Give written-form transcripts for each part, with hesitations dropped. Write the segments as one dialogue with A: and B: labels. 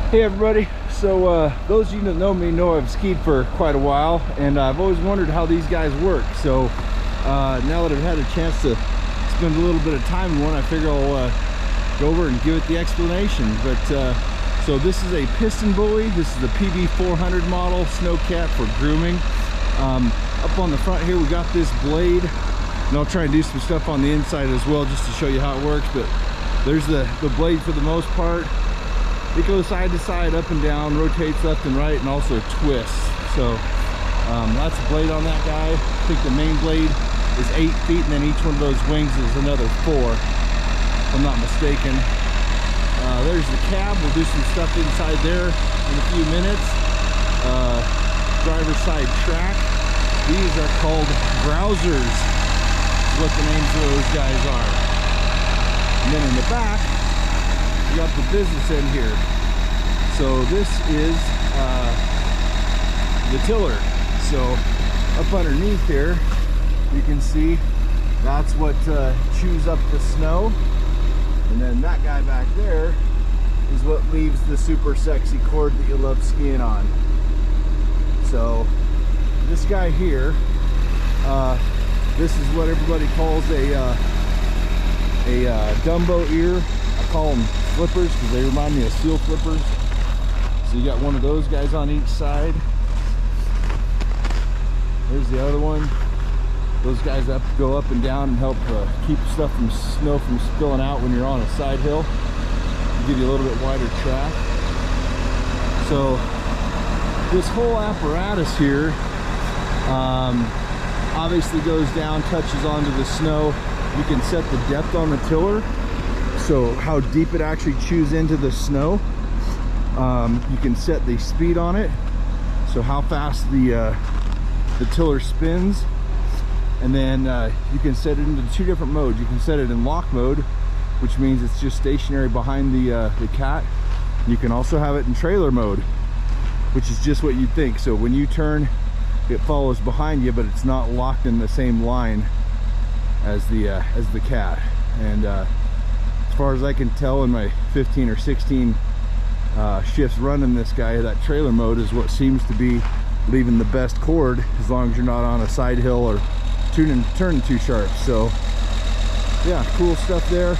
A: Hey everybody, so those of you that know me know I've skied for quite a while, and I've always wondered how these guys work. So now that I've had a chance to spend a little bit of time in one, I figure I'll go over and give it the explanation. But so this is a piston buoy. This is the PB400 model snowcat for grooming. Up on the front here we got this blade, and I'll try and do some stuff on the inside as well just to show you how it works. But there's the blade for the most part. It goes side to side, up and down, rotates left and right, and also twists. So that's a blade on that guy. I think the main blade is 8 feet, and then each one of those wings is another 4, if I'm not mistaken. There's the cab. We'll do some stuff inside there in a few minutes. Driver's side track. These are called browsers, is what the names of those guys are. And then in the back, we got the business end here. So this is the tiller. So up underneath here, you can see that's what chews up the snow. And then that guy back there is what leaves the super sexy cord that you love skiing on. So this guy here, this is what everybody calls a Dumbo ear. I call them flippers because they remind me of steel flippers. So you got one of those guys on each side. There's the other one. Those guys go up and down and help keep stuff from snow from spilling out when you're on a side hill. Give you a little bit wider track. So this whole apparatus here obviously goes down, touches onto the snow. You can set the depth on the tiller, so how deep it actually chews into the snow. You can set the speed on it, so how fast the tiller spins. And then you can set it into 2 different modes. You can set it in lock mode, which means it's just stationary behind the cat. You can also have it in trailer mode, which is just what you'd think. So when you turn, it follows behind you, but it's not locked in the same line as the cat. And as far as I can tell, in my 15 or 16 shifts running this guy, that trailer mode is what seems to be leaving the best cord, as long as you're not on a side hill or turning too sharp. So yeah, cool stuff there.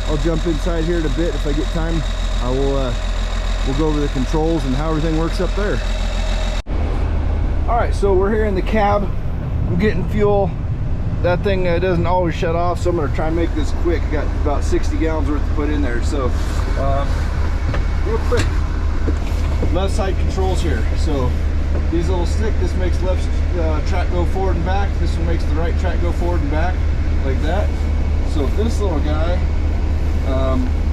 A: I'll jump inside here in a bit if I get time. I will we'll go over the controls and how everything works up there. All right, so we're here in the cab. I'm getting fuel. That thing doesn't always shut off, so I'm gonna try and make this quick. I got about 60 gallons worth to put in there. So real quick, left side controls here. So these little stick, this makes left track go forward and back. This one makes the right track go forward and back, like that. So this little guy,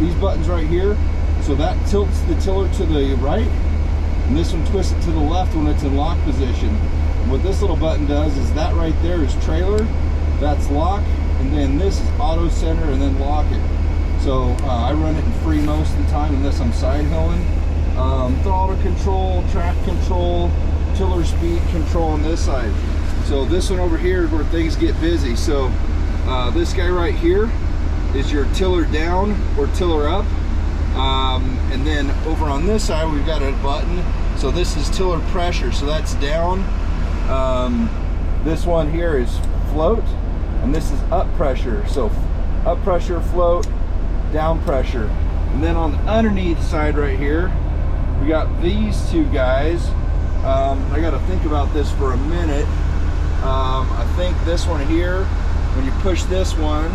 A: these buttons right here, so that tilts the tiller to the right, and this one twists it to the left when it's in lock position. And what this little button does is that right there is trailer, that's lock, and then this is auto center and then lock it. So I run it in free most of the time unless I'm side hilling. Throttle control, track control, tiller speed control on this side. So this one over here is where things get busy. So this guy right here is your tiller down or tiller up. And then over on this side we've got a button. So this is tiller pressure, so that's down. This one here is float, and this is up pressure. So up pressure, float, down pressure. And then on the underneath side right here, we got these 2 guys. I got to think about this for a minute. I think this one here, when you push this one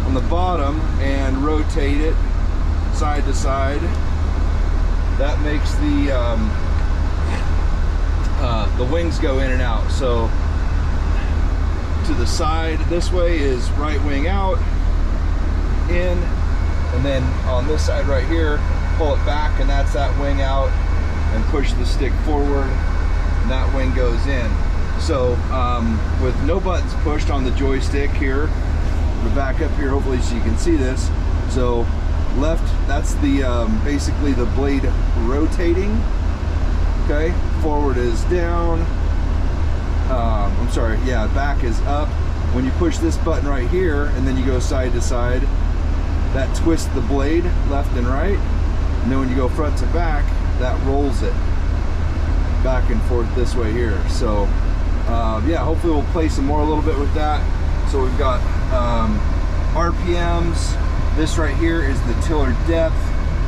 A: on the bottom and rotate it side to side, that makes the wings go in and out. So to the side this way is right wing out, in, and then on this side right here, pull it back, and that's that wing out, and push the stick forward, and that wing goes in. So with no buttons pushed on the joystick here, we'll back up here hopefully so you can see this. So left, that's the basically the blade rotating. Okay, forward is down. I'm sorry, yeah, back is up. When you push this button right here and then you go side to side, that twists the blade left and right. And then when you go front to back, that rolls it back and forth this way here. So yeah, hopefully we'll play some more a little bit with that. So we've got RPMs. This right here is the tiller depth.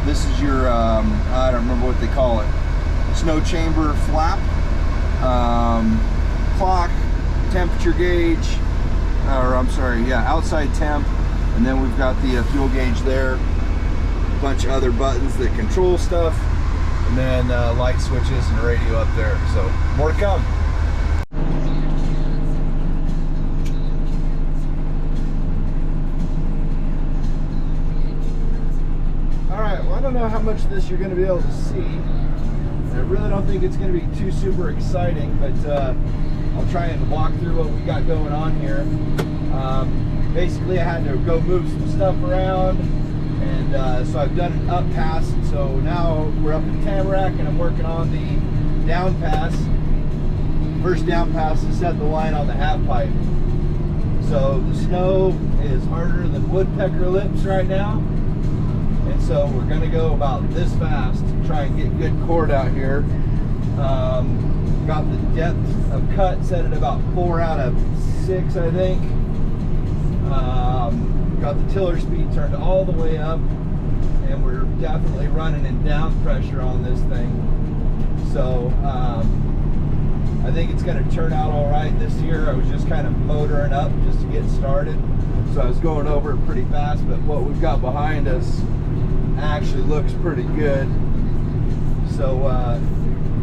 A: This is your I don't remember what they call it, snow chamber flap, clock, temperature gauge, or I'm sorry, yeah, outside temp. And then we've got the fuel gauge there, a bunch of other buttons that control stuff, and then light switches and radio up there. So more to come. Alright, well, I don't know how much of this you're going to be able to see. I really don't think it's going to be too super exciting, but I'll try and walk through what we got going on here. Basically, I had to go move some stuff around, and so I've done an up pass. So now we're up in Tamarack, and I'm working on the down pass. First down pass to set the line on the half pipe. So the snow is harder than woodpecker lips right now. And so we're going to go about this fast to try and get good cord out here. Got the depth of cut set at about 4 out of 6, I think. Got the tiller speed turned all the way up, and we're definitely running in down pressure on this thing. So I think it's going to turn out all right this year. I was just kind of motoring up just to get started. So I was going over it pretty fast, but what we've got behind us actually looks pretty good. So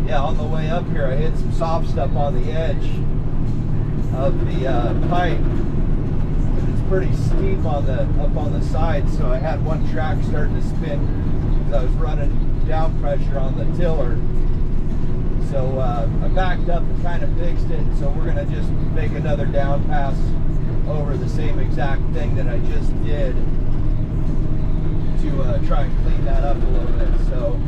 A: yeah, on the way up here I hit some soft stuff on the edge of the pipe. It's pretty steep on the up on the side, so I had one track starting to spin because I was running down pressure on the tiller. So I backed up and kind of fixed it. So we're gonna just make another down pass over the same exact thing that I just did to try and clean that up a little bit. So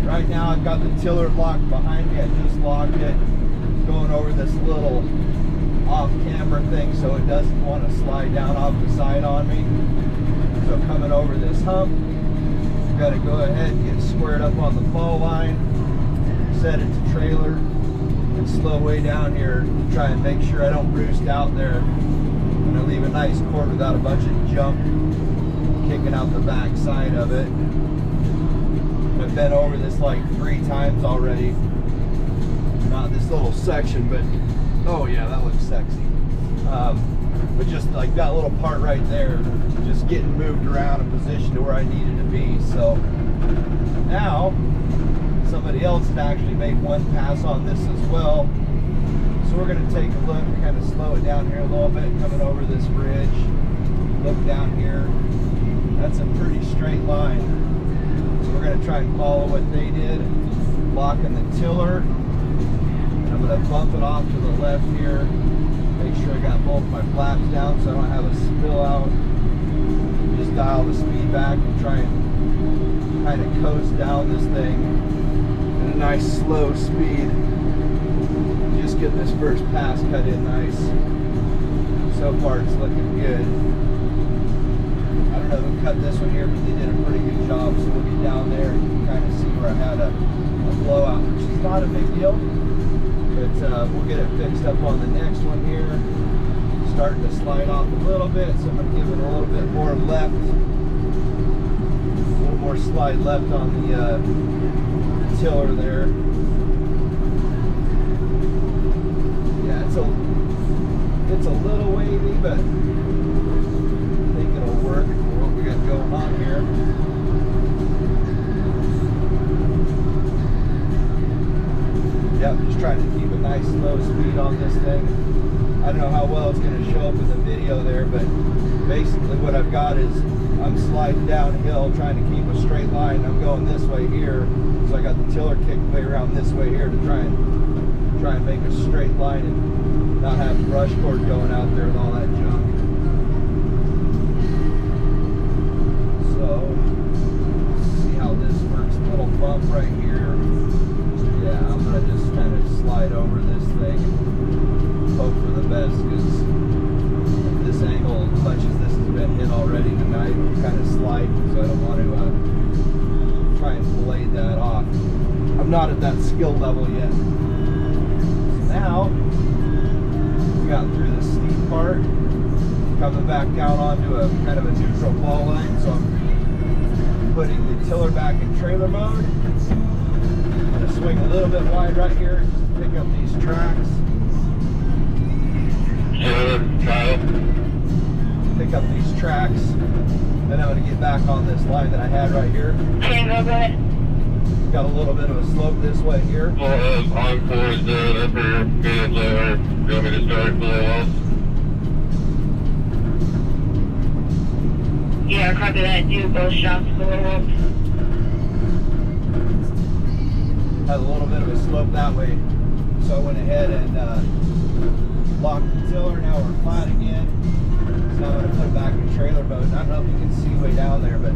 A: right now I've got the tiller locked behind me. I just locked it, going over this little off-camber thing so it doesn't want to slide down off the side on me. So coming over this hump, got to go ahead and get squared up on the fall line, set it to trailer, and slow way down here to try and make sure I don't roost out there. I'm going to leave a nice cord without a bunch of junk kicking out the back side of it. I've been over this like 3 times already. Not this little section, but oh yeah, that looks sexy. But just like that little part right there, just getting moved around and positioned to where I needed to be. So now somebody else had actually made one pass on this as well. So we're going to take a look, kind of slow it down here a little bit, coming over this ridge. Look down here. That's a pretty straight line. So we're going to try and follow what they did, locking the tiller. I'm going to bump it off to the left here. Make sure I got both my flaps down so I don't have a spill out. Just dial the speed back and try and kind of coast down this thing at a nice slow speed. Just get this first pass cut in nice. So far it's looking good. I don't know who cut this one here, but they did a pretty good job. So we'll get down there and you can kind of see where I had a blowout, which is not a big deal. But we'll get it fixed up on the next one here. Starting to slide off a little bit, so I'm going to give it a little bit more left. A little more slide left on the tiller there. Yeah, it's a little wavy, but I think it'll work for what we got going on here. Yep, just trying to keep a nice slow speed on this thing. I don't know how well it's going to show up in the video there, but basically what I've got is I'm sliding downhill trying to keep a straight line. I'm going this way here, so I got the tiller kicked way around this way here to try and make a straight line and not have brush cord going out there with all that junk. So let's see how this works. Little bump right here. Yeah, I'm gonna just kind of slide over this thing and hope for the best, because this angle, as much as this has been hit already tonight, I'm kind of sliding, so I don't want to try and blade that off. I'm not at that skill level yet. So now, we got through the steep part, coming back down onto a kind of a neutral fall line, so I'm putting the tiller back in trailer mode. I'm going to swing a little bit wide right here, just to pick up these tracks. Pick up these tracks. Then I'm going to get back on this line that I had right here. Got a little bit of a slope this way here.
B: Encore is there, upper field there. You want me to start below off?
C: Yeah, copy that. Do both shots below up.
A: Had a little bit of a slope that way. So I went ahead and locked the tiller. Now we're flat again. So I'm going to put it back in trailer mode. I don't know if you can see way down there, but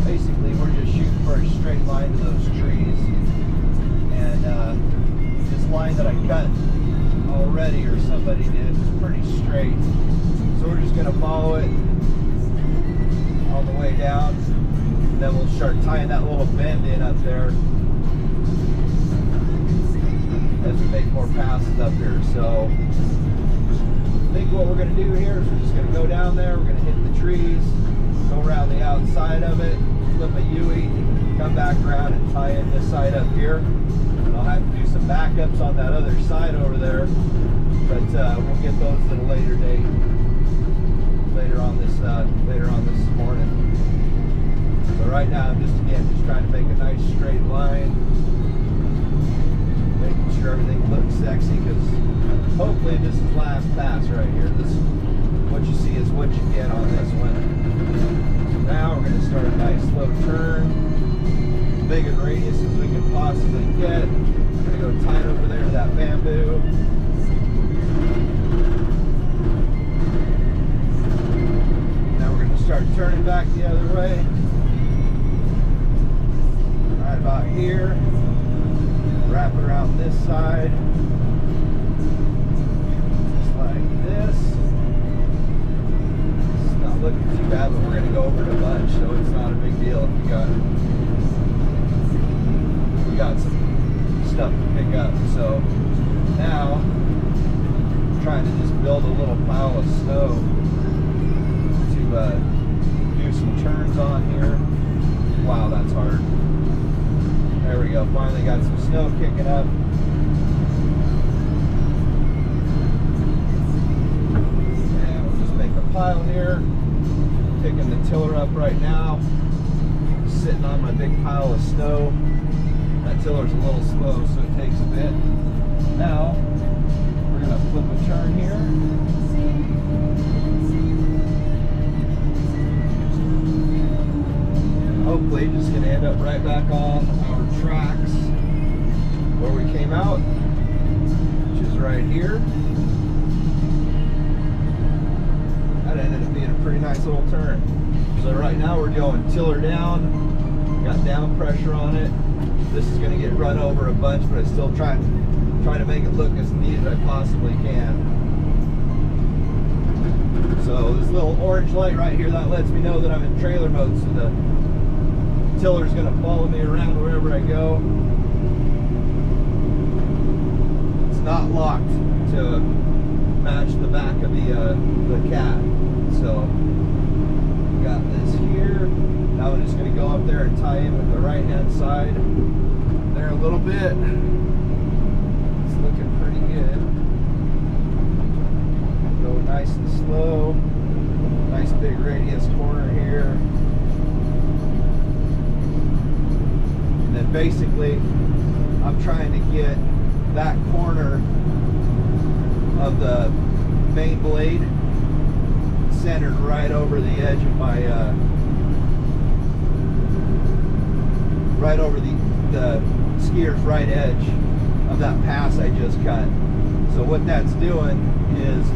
A: basically we're just shooting for a straight line to those trees. And this line that I cut already, or somebody did, is pretty straight. So we're just going to follow it all the way down. And then we'll start tying that little bend in up there as we make more passes up here. So I think what we're going to do here is we're just going to go down there, we're going to hit the trees, go around the outside of it, flip a U-ey, come back around and tie in this side up here. And I'll have to do some backups on that other side over there, but we'll get those at a later date, later on this morning. So right now I'm just trying to make a nice straight line, making sure everything looks sexy, because hopefully this is last pass right here. This, what you see is what you get on this one. So now we're going to start a nice slow turn, big and radius as we can possibly get. We're going to go tight over there to that bamboo. Now we're going to start turning back the other way. Right about here. Wrap it around this side. Just like this. It's not looking too bad, but we're going to go over it a bunch, so it's not a big deal if we got some stuff to pick up. So now I'm trying to just build a little pile of snow to do some turns on here. Wow, that's hard. There we go, finally got some snow kicking up. And we'll just make a pile here. Picking the tiller up right now. Sitting on my big pile of snow. That tiller's a little slow, so it takes a bit. Now, we're going to flip a turn here. Hopefully just going to end up right back on our tracks where we came out, which is right here. That ended up being a pretty nice little turn. So right now we're going tiller down, got down pressure on it. This is going to get run over a bunch, but I'm still trying to make it look as neat as I possibly can. So this little orange light right here, that lets me know that I'm in trailer mode, so the tiller's going to follow me around wherever I go. It's not locked to match the back of the cat. So got this here. Now I'm just going to go up there and tie in with the right hand side there a little bit. It's looking pretty good. Go nice and slow. Nice big radius corner here. And then basically I'm trying to get that corner of the main blade centered right over the edge of my right over the skier's right edge of that pass I just cut. So what that's doing is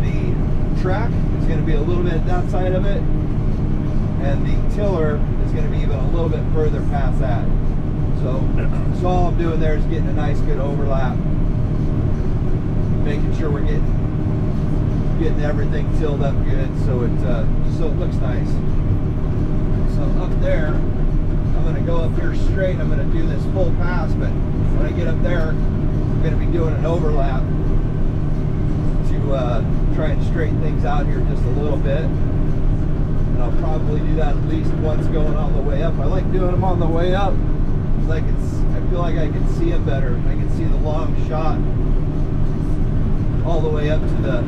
A: the track is going to be a little bit that side of it, and the tiller is going to be even a little bit further past that. So all I'm doing there is getting a nice good overlap, making sure we're getting everything tilled up good, so it looks nice. So up there, I'm going to go up here straight, I'm going to do this full pass, but when I get up there, I'm going to be doing an overlap to try and straighten things out here just a little bit. And I'll probably do that at least once going on the way up. I like doing them on the way up. I feel like I can see them better. I can see the long shot all the way up to the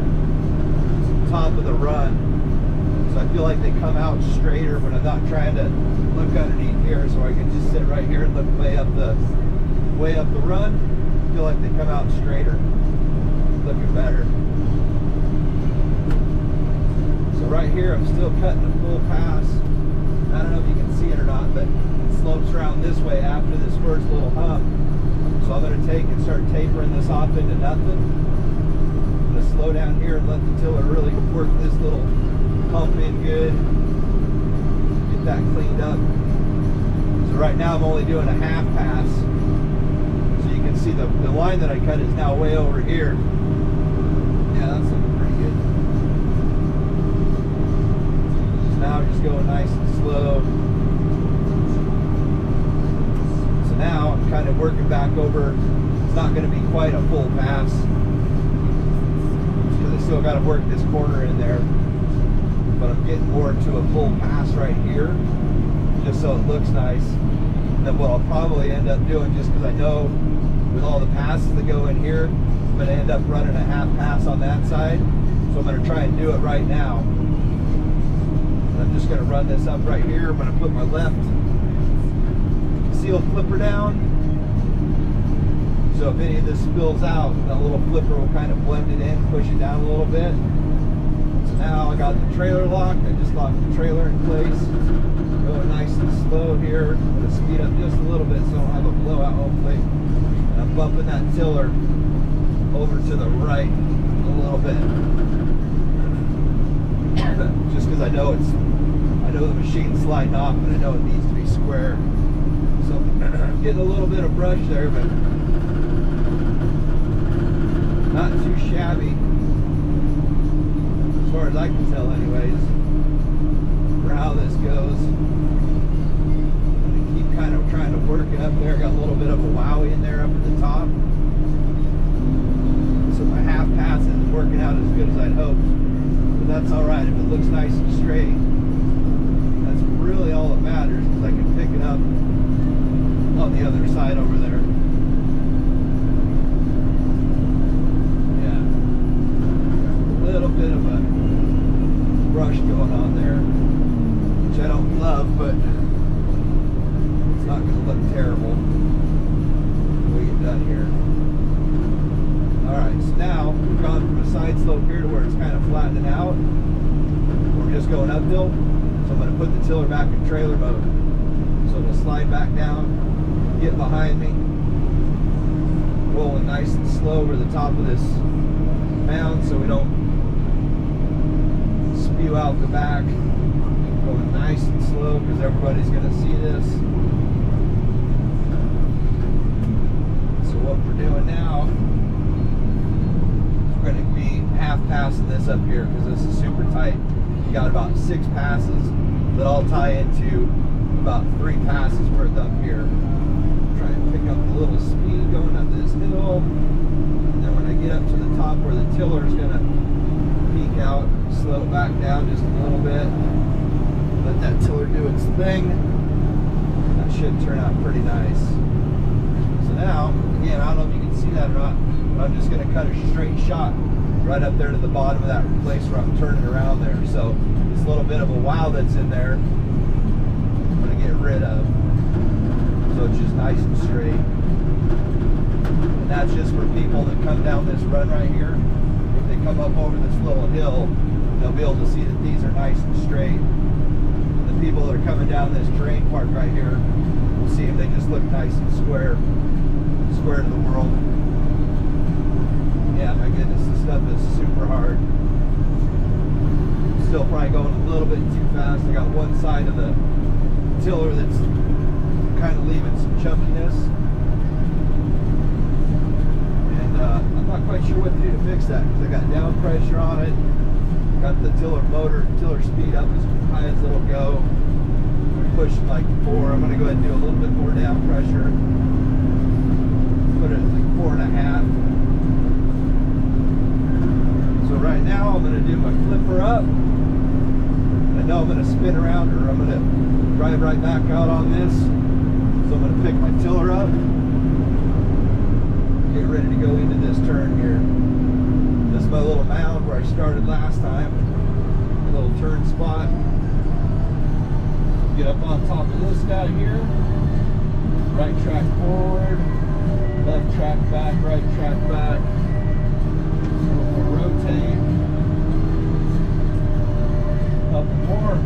A: top of the run. So I feel like they come out straighter when I'm not trying to look underneath here, so I can just sit right here and look way up the run. I feel like they come out straighter, looking better. So right here I'm still cutting a full pass. I don't know if you can see it or not, but it slopes around this way after this first little hump. So I'm going to take and start tapering this off into nothing. I'm going to slow down here and let the tiller really work this little hump in good. Get that cleaned up. So right now I'm only doing a half pass. So you can see the line that I cut is now way over here. Yeah, that's looking pretty good. So now I'm just going nice and slow. So now I'm kind of working back over. It's not going to be quite a full pass because I still got to work this corner in there. But I'm getting more to a full pass right here, just so it looks nice. And then what I'll probably end up doing, just because I know with all the passes that go in here, I'm going to end up running a half pass on that side. So I'm going to try and do it right now. And I'm just going to run this up right here. I'm going to put my left seal flipper down. So if any of this spills out, that little flipper will kind of blend it in, push it down a little bit. Now I got the trailer locked. I just locked the trailer in place. Going nice and slow here. I'm going to speed up just a little bit so I don't have a blowout, hopefully. And I'm bumping that tiller over to the right a little bit. Just because I know the machine's sliding off, but I know it needs to be square. So I'm getting a little bit of brush there, but not too shabby. As far as I can tell anyways, for how this goes. I'm going to keep kind of trying to work it up there. Got a little bit of a wowie in there up at the top. So my half pass isn't working out as good as I'd hoped. But that's alright if it looks nice and straight. That's really all that matters, because I can pick it up on the other side over there. Little bit of a brush going on there, which I don't love, but it's not going to look terrible when we get done here. Alright, so now we've gone from a side slope here to where it's kind of flattening out. We're just going uphill, so I'm going to put the tiller back in trailer mode. So it'll slide back down, get behind me, rolling nice and slow over the top of this mound so we don't spew out the back. Going nice and slow because everybody's going to see this. So what we're doing now is we're going to be half passing this up here because this is super tight. You got about 6 passes that all tie into about 3 passes worth up here. Try and pick up a little speed going up this hill. And then when I get up to the top where the tiller is going to peak out, slow it back down just a little bit, let that tiller do its thing. That should turn out pretty nice. So now, again, I don't know if you can see that or not, but I'm just going to cut a straight shot right up there to the bottom of that place where I'm turning around there. So this little bit of a wow that's in there, I'm going to get rid of. So it's just nice and straight. And that's just for people that come down this run right here. If they come up over this little hill, they'll be able to see that these are nice and straight. The people that are coming down this terrain part right here will see if they just look nice and square to the world. Yeah, my goodness, this stuff is super hard. Still probably going a little bit too fast. I got one side of the tiller that's kind of leaving some chunkiness. And I'm not quite sure what to do to fix that because I got down pressure on it. Got the tiller speed up as high as it'll go. Push pushing like 4. I'm gonna go ahead and do a little bit more down pressure. Put it at like 4.5. So right now I'm gonna do my flipper up. I know I'm gonna spin around, or I'm gonna drive right back out on this. So I'm gonna pick my tiller up. Get ready to go into this turn here. This is my little mound where I started last time. A little turn spot. Get up on top of this guy here. Right track forward. Left track back, right track back. So we'll rotate. Couple more.